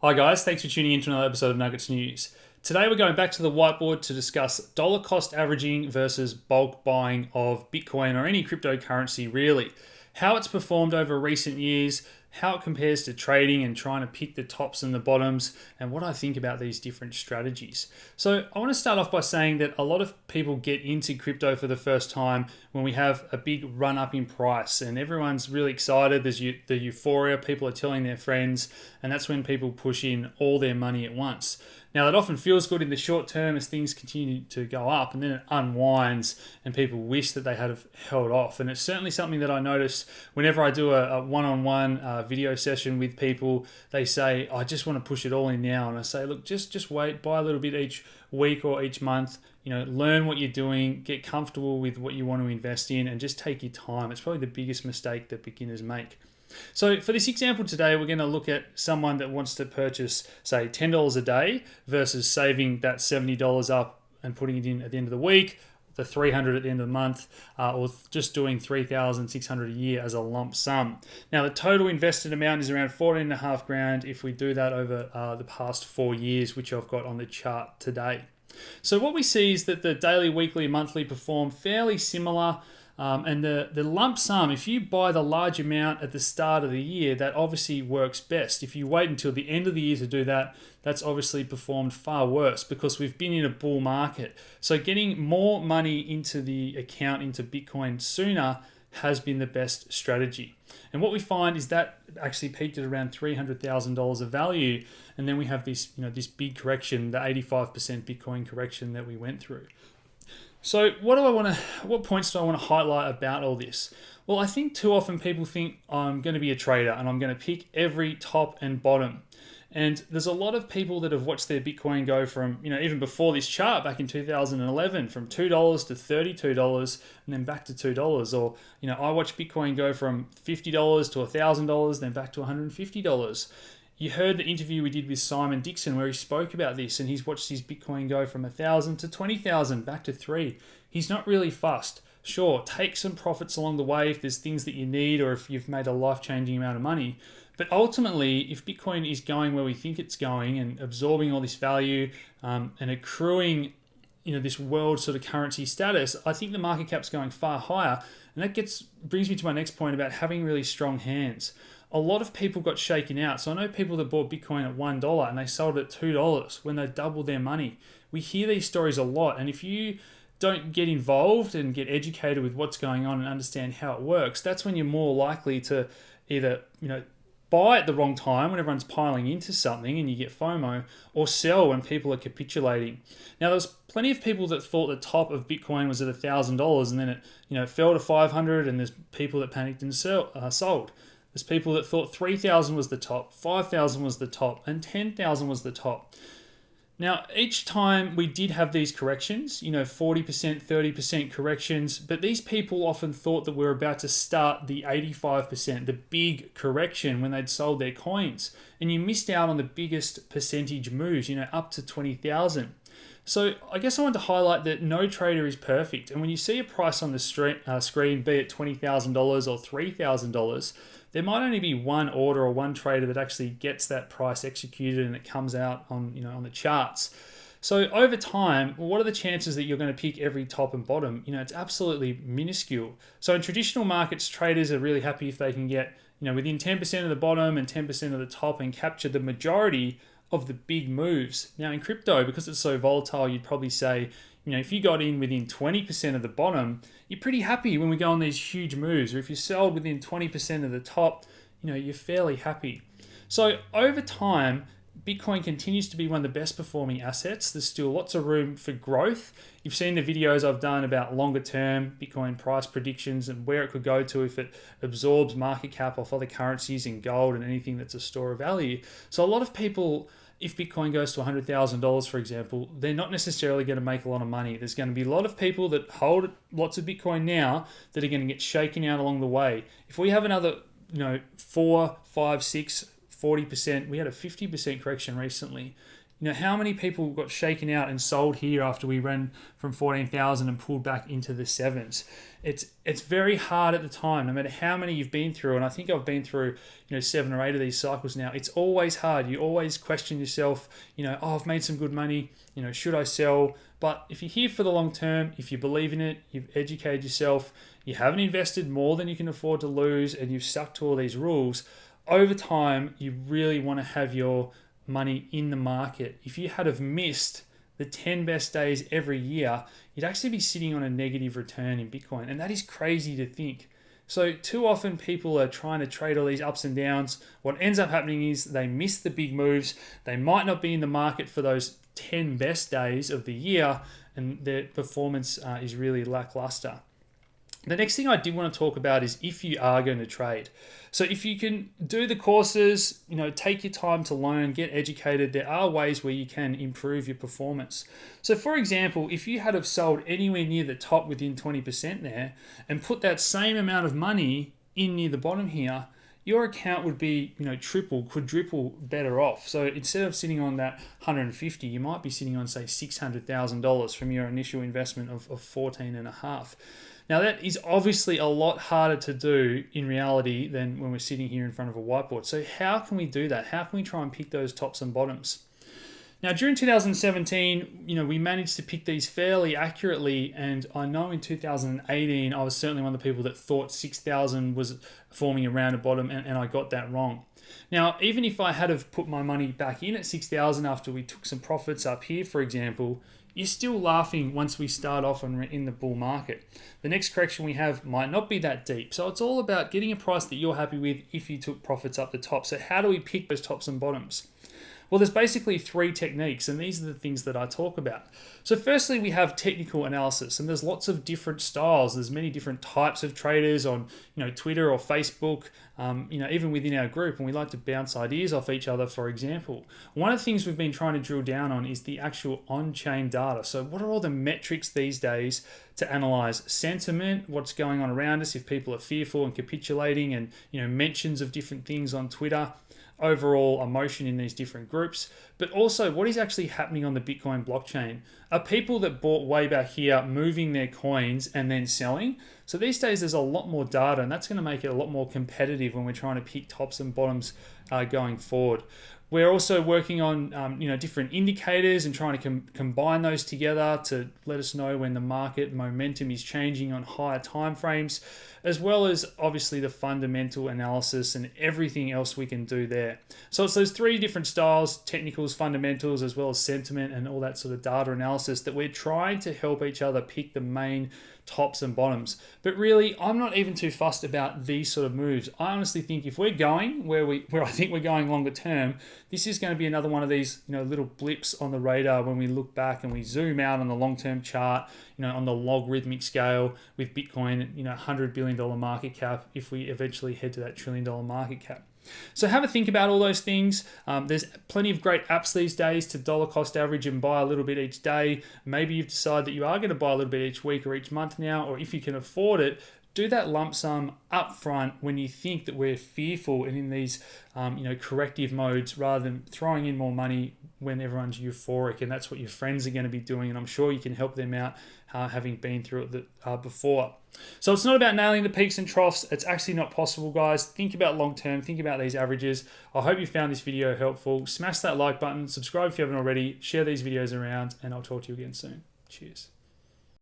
Hi guys, thanks for tuning in to another episode of Nuggets News. Today we're going back to the whiteboard to discuss dollar cost averaging versus bulk buying of Bitcoin or any cryptocurrency really. How it's performed over recent years, how it compares to trading and trying to pick the tops and the bottoms, and what I think about these different strategies. So I want to start off by saying that a lot of people get into crypto for the first time when we have a big run up in price and everyone's really excited. There's the euphoria, people are telling their friends, and that's when people push in all their money at once. Now, that often feels good in the short term as things continue to go up, and then it unwinds and people wish that they had held off. And it's certainly something that I notice whenever I do a one-on-one video session with people. They say, I just want to push it all in now. And I say, look, just wait, buy a little bit each week or each month. Learn what you're doing, get comfortable with what you want to invest in, and just take your time. It's probably the biggest mistake that beginners make. So for this example today, we're going to look at someone that wants to purchase, say, $10 a day versus saving that $70 up and putting it in at the end of the week, the $300 at the end of the month, or just doing $3,600 a year as a lump sum. Now, the total invested amount is around $14,500 if we do that over the past 4 years, which I've got on the chart today. So what we see is that the daily, weekly, monthly perform fairly similar. And the lump sum, if you buy the large amount at the start of the year, that obviously works best. If you wait until the end of the year to do that, that's obviously performed far worse because we've been in a bull market. So getting more money into the account, into Bitcoin sooner, has been the best strategy. And what we find is that actually peaked at around $300,000 of value. And then we have this big correction, the 85% Bitcoin correction that we went through. So what points do I want to highlight about all this? Well, I think too often people think I'm going to be a trader and I'm going to pick every top and bottom. And there's a lot of people that have watched their Bitcoin go from, even before this chart back in 2011, from $2 to $32 and then back to $2. Or, I watched Bitcoin go from $50 to $1,000, then back to $150. You heard the interview we did with Simon Dixon where he spoke about this, and he's watched his Bitcoin go from 1,000 to 20,000, back to 3. He's not really fussed. Sure, take some profits along the way if there's things that you need or if you've made a life-changing amount of money. But ultimately, if Bitcoin is going where we think it's going and absorbing all this value and accruing this world sort of currency status, I think the market cap's going far higher. And that brings me to my next point about having really strong hands. A lot of people got shaken out. So I know people that bought Bitcoin at $1 and they sold it at $2 when they doubled their money. We hear these stories a lot. And if you don't get involved and get educated with what's going on and understand how it works, that's when you're more likely to either, buy at the wrong time when everyone's piling into something and you get FOMO, or sell when people are capitulating. Now, there's plenty of people that thought the top of Bitcoin was at $1,000 and then it fell to 500, and there's people that panicked and sold. There's people that thought 3,000 was the top, 5,000 was the top, and 10,000 was the top. Now, each time we did have these corrections, 40%, 30% corrections, but these people often thought that we were about to start the 85%, the big correction when they'd sold their coins. And you missed out on the biggest percentage moves, up to 20,000. So I guess I want to highlight that no trader is perfect. And when you see a price on the screen, be it $20,000 or $3,000, there might only be one order or one trader that actually gets that price executed and it comes out on the charts. So over time, what are the chances that you're going to pick every top and bottom? It's absolutely minuscule. So in traditional markets, traders are really happy if they can get within 10% of the bottom and 10% of the top and capture the majority of the big moves. Now in crypto, because it's so volatile, you'd probably say, if you got in within 20% of the bottom, you're pretty happy when we go on these huge moves. Or if you sold within 20% of the top, you're fairly happy. So over time, Bitcoin continues to be one of the best performing assets. There's still lots of room for growth. You've seen the videos I've done about longer term Bitcoin price predictions and where it could go to if it absorbs market cap off other currencies and gold and anything that's a store of value. So a lot of people, if Bitcoin goes to $100,000, for example, they're not necessarily going to make a lot of money. There's going to be a lot of people that hold lots of Bitcoin now that are going to get shaken out along the way. If we have another, 4, 5, 6, 40%, we had a 50% correction recently. How many people got shaken out and sold here after we ran from 14,000 and pulled back into the sevens? It's very hard at the time, no matter how many you've been through. And I think I've been through 7 or 8 of these cycles now. It's always hard. You always question yourself. Oh, I've made some good money. Should I sell? But if you're here for the long term, if you believe in it, you've educated yourself, you haven't invested more than you can afford to lose, and you've stuck to all these rules, over time, you really want to have your money in the market. If you had have missed the 10 best days every year, you'd actually be sitting on a negative return in Bitcoin. And that is crazy to think. So too often people are trying to trade all these ups and downs. What ends up happening is they miss the big moves. They might not be in the market for those 10 best days of the year, and their performance is really lackluster. The next thing I did want to talk about is if you are going to trade. So if you can do the courses, take your time to learn, get educated, there are ways where you can improve your performance. So for example, if you had have sold anywhere near the top within 20% there and put that same amount of money in near the bottom here, your account would be, triple, quadruple better off. So instead of sitting on that 150, you might be sitting on, say, $600,000 from your initial investment of 14 and a half. Now that is obviously a lot harder to do in reality than when we're sitting here in front of a whiteboard. So how can we do that? How can we try and pick those tops and bottoms? Now during 2017, we managed to pick these fairly accurately, and I know in 2018, I was certainly one of the people that thought 6,000 was forming around a bottom, and I got that wrong. Now, even if I had have put my money back in at 6,000 after we took some profits up here, for example, you're still laughing once we start off in the bull market. The next correction we have might not be that deep. So it's all about getting a price that you're happy with if you took profits up the top. So how do we pick those tops and bottoms? Well, there's basically 3 techniques, and these are the things that I talk about. So firstly, we have technical analysis, and there's lots of different styles. There's many different types of traders on Twitter or Facebook, even within our group, and we like to bounce ideas off each other, for example. One of the things we've been trying to drill down on is the actual on-chain data. So what are all the metrics these days to analyze sentiment, what's going on around us, if people are fearful and capitulating, and mentions of different things on Twitter, overall emotion in these different groups, but also what is actually happening on the Bitcoin blockchain. Are people that bought way back here moving their coins and then selling? So these days there's a lot more data, and that's going to make it a lot more competitive when we're trying to pick tops and bottoms going forward. We're also working on different indicators and trying to combine those together to let us know when the market momentum is changing on higher time frames, as well as obviously the fundamental analysis and everything else we can do there. So it's those 3 different styles, technicals, fundamentals, as well as sentiment and all that sort of data analysis, that we're trying to help each other pick the main tops and bottoms. But really, I'm not even too fussed about these sort of moves. I honestly think if we're going where I think we're going longer term, this is going to be another one of these little blips on the radar when we look back and we zoom out on the long-term chart, on the logarithmic scale with Bitcoin, $100 billion market cap, if we eventually head to that $1 trillion market cap. So have a think about all those things. There's plenty of great apps these days to dollar cost average and buy a little bit each day. Maybe you've decided that you are going to buy a little bit each week or each month now, or if you can afford it, do that lump sum up front when you think that we're fearful and in these corrective modes, rather than throwing in more money when everyone's euphoric. And that's what your friends are going to be doing, and I'm sure you can help them out having been through it before. So it's not about nailing the peaks and troughs. It's actually not possible, guys. Think about long term, think about these averages. I hope you found this video helpful. Smash that like button, subscribe if you haven't already, share these videos around, and I'll talk to you again soon. Cheers.